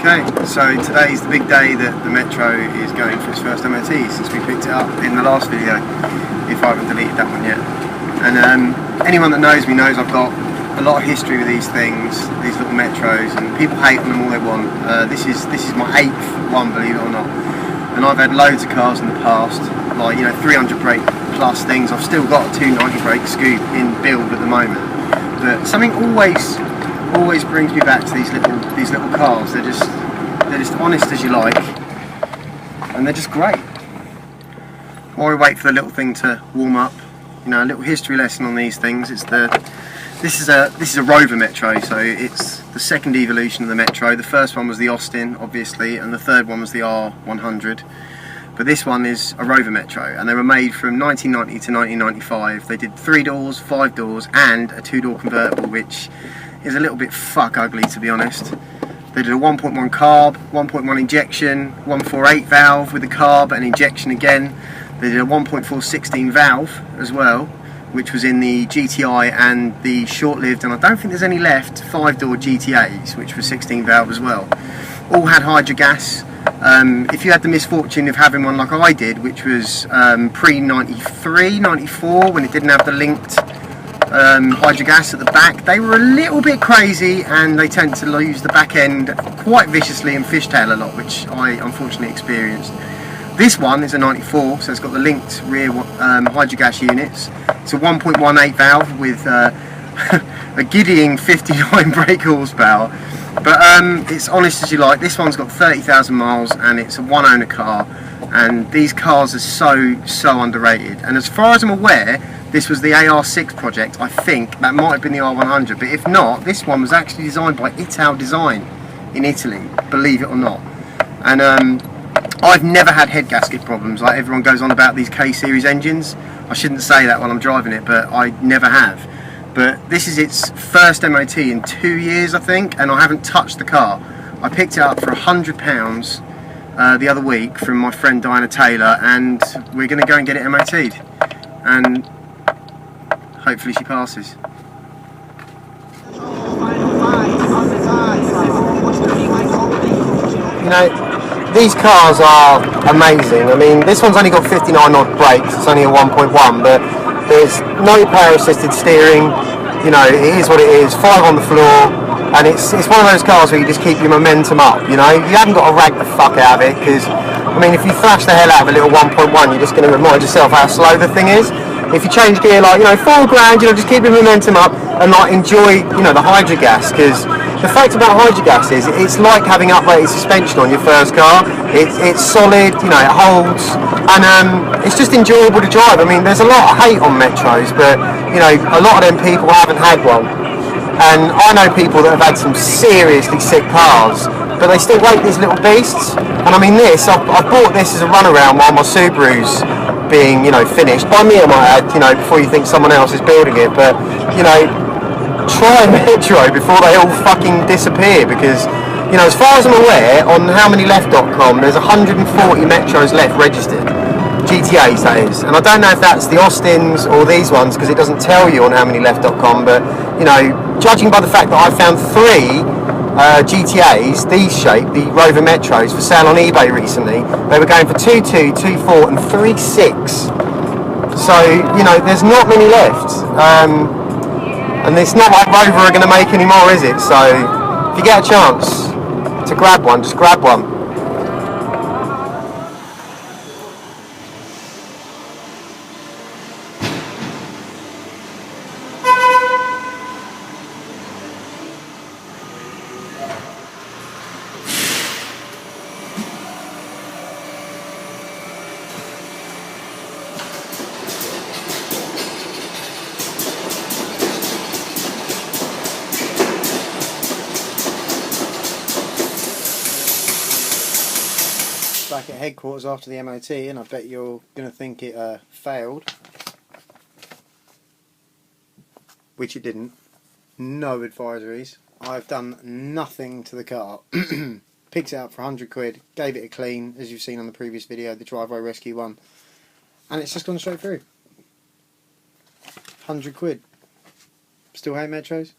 Okay, so today's the big day that the Metro is going for its first MOT since we picked it up in the last video, if I haven't deleted that one yet. And anyone that knows me knows I've got a lot of history with these things, these little Metros, and people hate on them all they want. This is my 8th one, believe it or not. And I've had loads of cars in the past, like 300 brake plus things. I've still got a 290 brake Scoop in build at the moment, but something always brings me back to these little cars. They're just honest as you like, and they're just great. While we wait for the little thing to warm up, a little history lesson on these things. This is a Rover Metro, so it's the second evolution of the Metro. The first one was the Austin, obviously, and the third one was the R100. But this one is a Rover Metro, and they were made from 1990 to 1995. They did 3 doors, 5 doors, and a 2-door convertible, which is a little bit fuck ugly, to be honest. They did a 1.1 carb, 1.1 injection, 1.48 valve with a carb and injection again. They did a 1.4 16 valve as well, which was in the GTI and the short-lived, and I don't think there's any left, 5-door GTAs, which was 16 valve as well. All had hydrogas. If you had the misfortune of having one like I did, which was pre-93, 94, when it didn't have the linked hydrogas at the back, they were a little bit crazy, and they tend to lose the back end quite viciously and fishtail a lot, which I unfortunately experienced. This one is a 94, so it's got the linked rear hydrogas units. It's a 1.18 valve with a giddying 59 brake horsepower, but it's honest as you like. This one's got 30,000 miles and it's a one-owner car, and these cars are so underrated. And as far as I'm aware, this was the AR6 project. I think that might have been the R100, but if not, this one was actually designed by Ital Design in Italy, believe it or not. And I've never had head gasket problems like everyone goes on about these K-series engines. I shouldn't say that while I'm driving it, but I never have. But this is its first MOT in 2 years, I think, and I haven't touched the car. I picked it up for £100 the other week from my friend Diana Taylor, and we're going to go and get it MOT'd. And hopefully she passes. These cars are amazing. I mean, this one's only got 59 odd brakes, it's only a 1.1, but there's no power assisted steering. It is what it is, 5 on the floor, and it's one of those cars where you just keep your momentum up. You haven't got to rag the fuck out of it, because I mean, if you thrash the hell out of a little 1.1, you're just going to remind yourself how slow the thing is. If you change gear, like, 4 grand, just keep your momentum up and enjoy, the hydrogas, because the fact about hydrogas is it's like having uprated suspension on your first car. It's solid, it holds, and it's just enjoyable to drive. I mean, there's a lot of hate on Metros, but a lot of them people haven't had one, and I know people that have had some seriously sick cars, but they still rate these little beasts. And I mean, I bought this as a runaround while my Subaru's being finished by me, I might add, before you think someone else is building it. But try a Metro before they all fucking disappear, because as far as I'm aware, on howmanyleft.com there's 140 Metros left registered, GTAs that is, and I don't know if that's the Austins or these ones, because it doesn't tell you on howmanyleft.com, but judging by the fact that I found 3 GTAs, these shape, the Rover Metros, for sale on eBay recently, they were going for 2.2, 2.4 and 3.6, so there's not many left. And it's not like Rover are going to make any more, is it? So if you get a chance to grab one, just grab one. Back at headquarters after the MOT, and I bet you're going to think it failed, which it didn't. No advisories. I've done nothing to the car. Picked it up for 100 quid, gave it a clean, as you've seen on the previous video, the driveway rescue one, and it's just gone straight through. 100 quid. Still hate Metros?